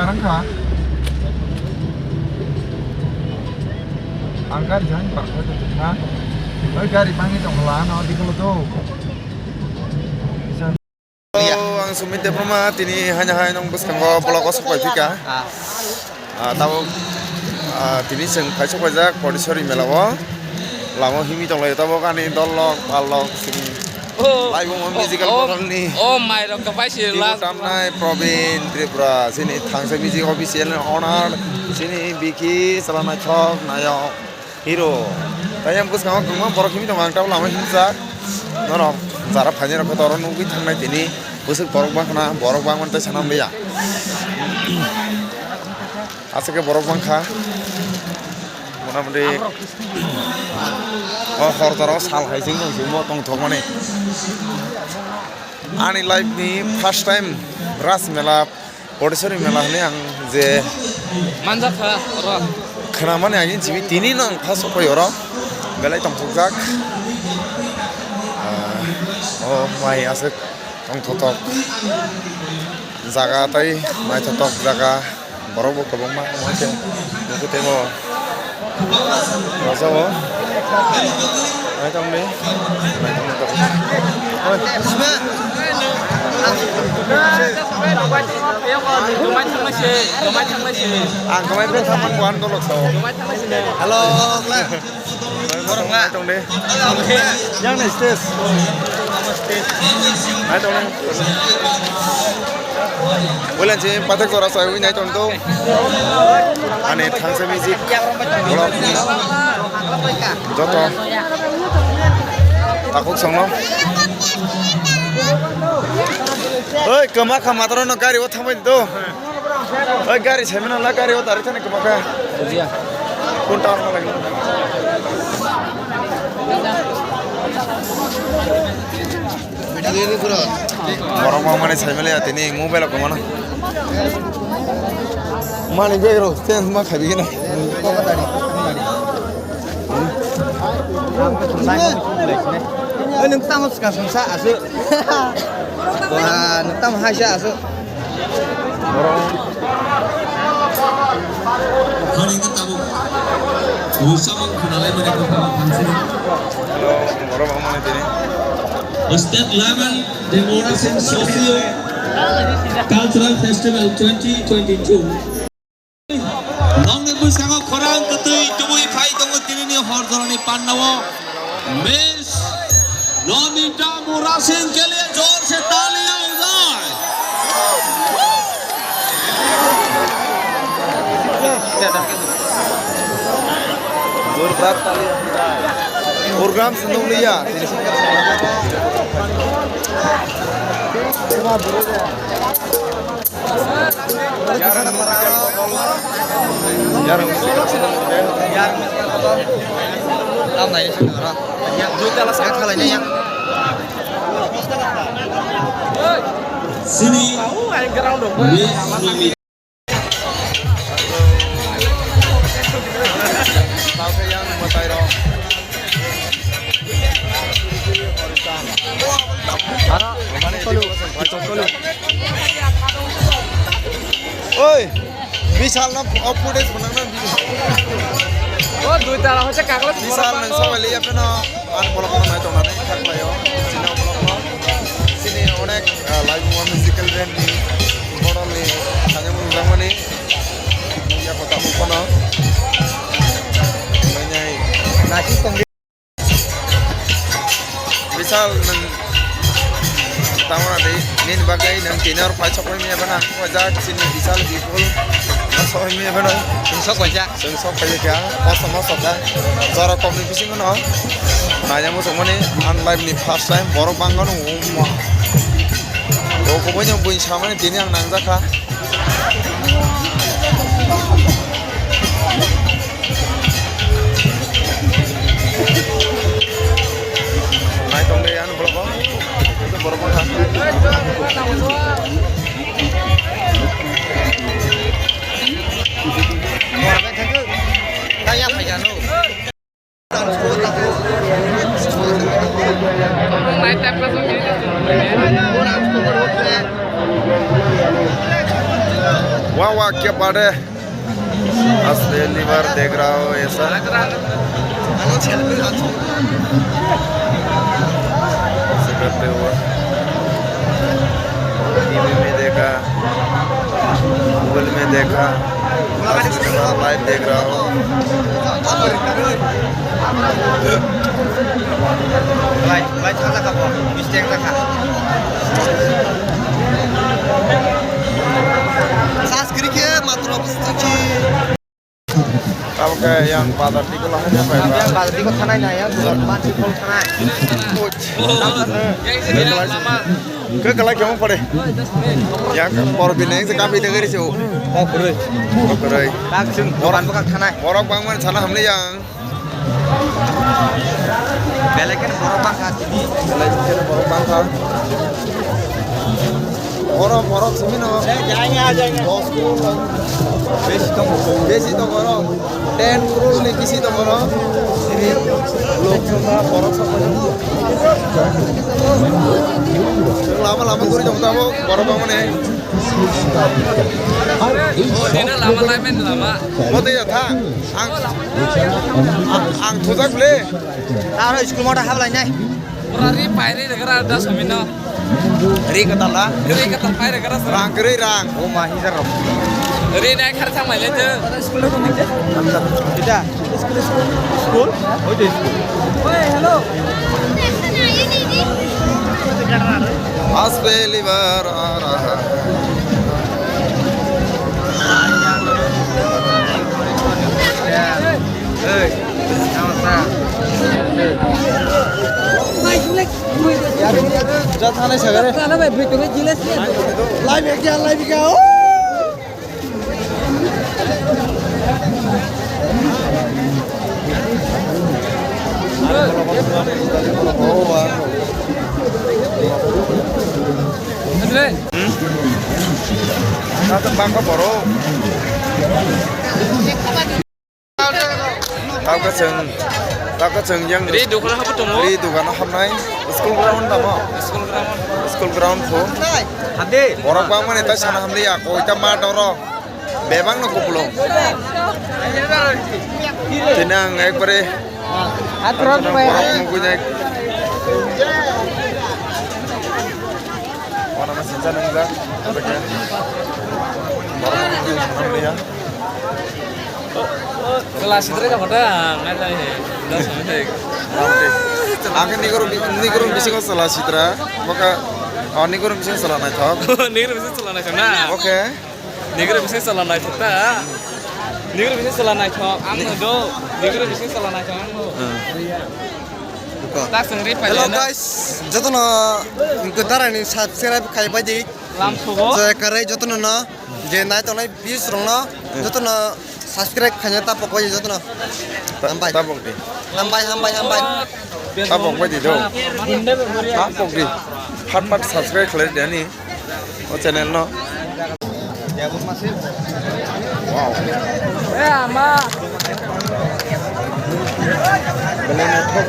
sekarang kah? Angkat jangan pak, nah, gari panggil dong lah, nanti kalau tuh. Ang sumit diploma tini hanya nong bus kanggo blogos politika. Tahu tini seng kaisa pajak podisori melawa. Lama himi tong lai tahu kan ini dolok palok sini. Live musical program ni. Oh my god, kapai sih lah. Tamnai Provin Tripura sini thangsa music official owner sini Biki Salana Chok Nayo Hero. Tayang bus kanggo kanggo borok himi tong angtau lama himsa. Nono zara phanye rakho toron nugi thangnai tini busuk borok bangkhana borok bangman tei sanam leya asake borok bangkha motamoti hor toro sal haising dong sumo tong thok mane ani live ni first time ras mela podisori mela hne ang je Manja kha ro khana mane agin jibi tini nang khas koi oro belai tong thokjak oh mai asuk tong thotok jaga tai mai thotok jaga borok kobong ma moite nukute mo rasawo mai tong ni mai tong tok ang kamai pen thamang wan dolok so halo kla borok la tong de yang ni stage ai tong bulan je patak tora sai wi nai tong to ane thangsa music blog joto takuk songno oi kama kama toro no gari o thamai do oi gari chemena la gari o tar thane kama ka bujiya kon tar ma lagi borok mau mana saya melihat ini mobile aku mana mana biro ten mah kayak begini nung tamu sekarang sa asu wah nung tamu hasya asu hari ini tamu bersama kenalai mereka halo borok mau mana ini Step 11 Democracy Socio Cultural Festival 2022 Nong nebus kanggo korang ketui tubui pai tonggo tinini hor dorani pannawo Miss Nonita Murasin के लिए जोर से तालियां हो जाए जोरदार तालियां program senung liya Lam này sẽ nữa nhạc giúp cho nó sát hay là nhạc Sini Miss Nonita oi bisal na footage banana oh duit ala hoce kaklet bisal nang sawali apa na an bolok na mai tona nei thak layo sini bolok sini onek live musical band ni model ni hanya menggamani ya kota mukono menyai nasi tong bisal nang tamu nanti nin bagai nang tinor pacok ni apa na wajak sini bisal people masuk ini apa na sok wajah sok kayak ya masuk kan cara komunikasi ngono nanya musuh mana an live ni first time borok bangun umma ko banyak buin sama ni tini yang nang zaka naik tong deh anu berapa itu borok bangun Tanya apa ya nu? naik tap langsung gini वाह वाह क्या बात है पहली बार देख रहा हूँ ऐसा ऐसे करते हुए टीवी में देखा गूगल में देखा लाइव देख रहा हूँ Apa kayak yang pada di kolam aja pak? Yang pada di kota nanya ya, bukan di kota lama. Ke kalau kamu pada? Yang por bineng sekapi dengar itu. Oh betul. Oh betul. Langsung bukan tanah. Borok bangun sana hamil yang. Belekan borok bangsa sini. Belekan borok bangsa. Borok sini no. Jangan. Besi to koro 10 crore ne kisi to koro ini log borok sama lama duri jomta bo borok bangone Ini lama lain lama. mote ya tha ang thujak ble Taruh school mau dah habla nyai. Berari pairi negara ada samino. ri katala Ri kata pairi negara serang. rang kere rang Oh mahi serap. Ri naik kerja malah tu. Tidak. School? Oh di school. Oi hello. आज पहली बार आ रहा Hey. Jat थाने सगरे थाने भाई veto में जिलेस live है क्या Andre. Datang bangka borok tao có chừng yang Ri dukun apa tu mo? đi tụ gần hôm nay school ground tao mà school ground phố Hadi. borok bang mana tao sana hamli ya koi ta ma doro bebang no kupulong tinang ekbare Aturan apa ya? punya orang masih sana enggak bagian borok hamli ya Kelas itu kan pada ngajar ni. Dah sampai. Akan ni korang bising kau salah citra, maka ni korang bising salah naik thok. Negeri bisa salah naik sana. Oke. Negeri bisa salah naik kita. Negeri bisa salah naik thok. Angno do. Negeri bisa salah naik thok angno. Tak sendiri Hello pada. guys, joto na ingkutara ni subscribe kai baji. Lam sugo. So kare joto na je nai to nai bis rong na joto na subscribe khanya ta pokoi joto na. Sampai. Tabok di. Sampai. Tabok baji do. Tabok di. Hat subscribe kalian dia ni. Oh channel no. Ya bos masih. Wow. ama. Beli ni thok.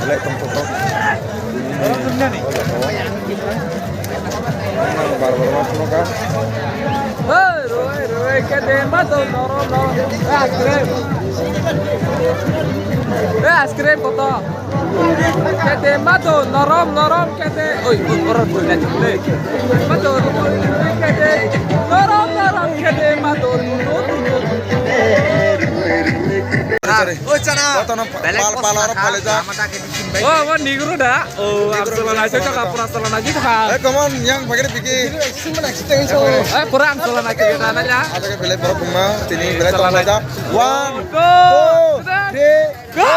Beli tempat thok. Orang dunia ni. Baru masuk kan. Roi kete mato noro no. Askrim koto. Kete mato norom kete. Oi, orang boleh cule. Mato kete norom kete mato. Oh cana. Kau tahu pal orang paleja. Oh, negro dah. Oh, Abdullah Nasir cakap pura Abdullah Nasir cakap. Come on, yang pakai pikir. Pura Abdullah Nasir kita nanya. Ada ke beli berapa bunga? Sini beli tolong aja. 1, 2, 3, Go!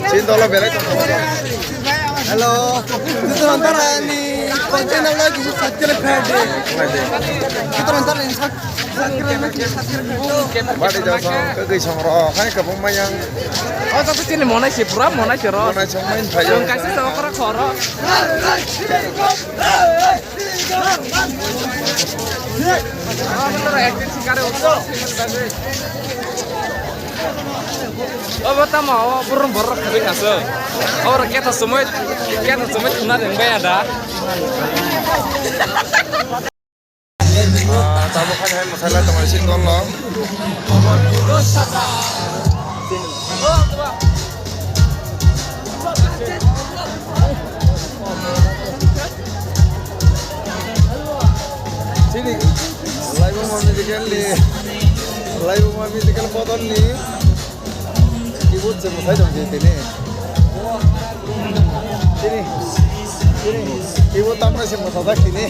Cinta lo beli tolong. Hello. Itu nonton ni konten lagi subscribe page. Kita nonton ni subscribe Badi jauh ke gay sangro. Hai ke pemayang. Oh, tapi sini mana sih pura, mana sih roh? Mana cumain saja. Yang kasih sama orang koro. Oh, bener acting sih kare utuh. Oh, betul mau burung borok kami hasil. Orang kita semua kena yang bayar dah. Tabukan hai masalah teman sin kon lo. Sini, live mau musical botol ni. Ibu cuma saya dong jadi ni. Sini, ibu tampil sih mau sadak sini.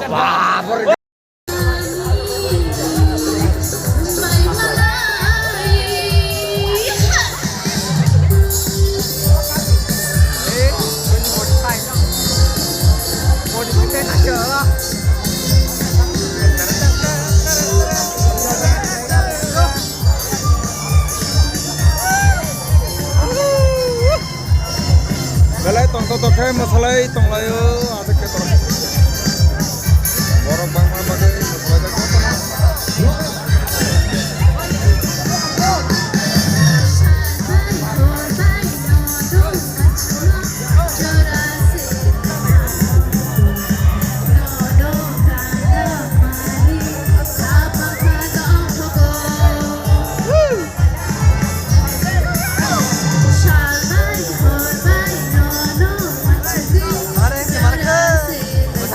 Wah, Belai tong kai masalai tong layo ada ke tong. Borok bang mama ke masalai tak apa.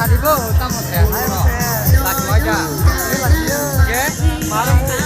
Tadi bu, tamu ya. Lagi aja. Oke, malam.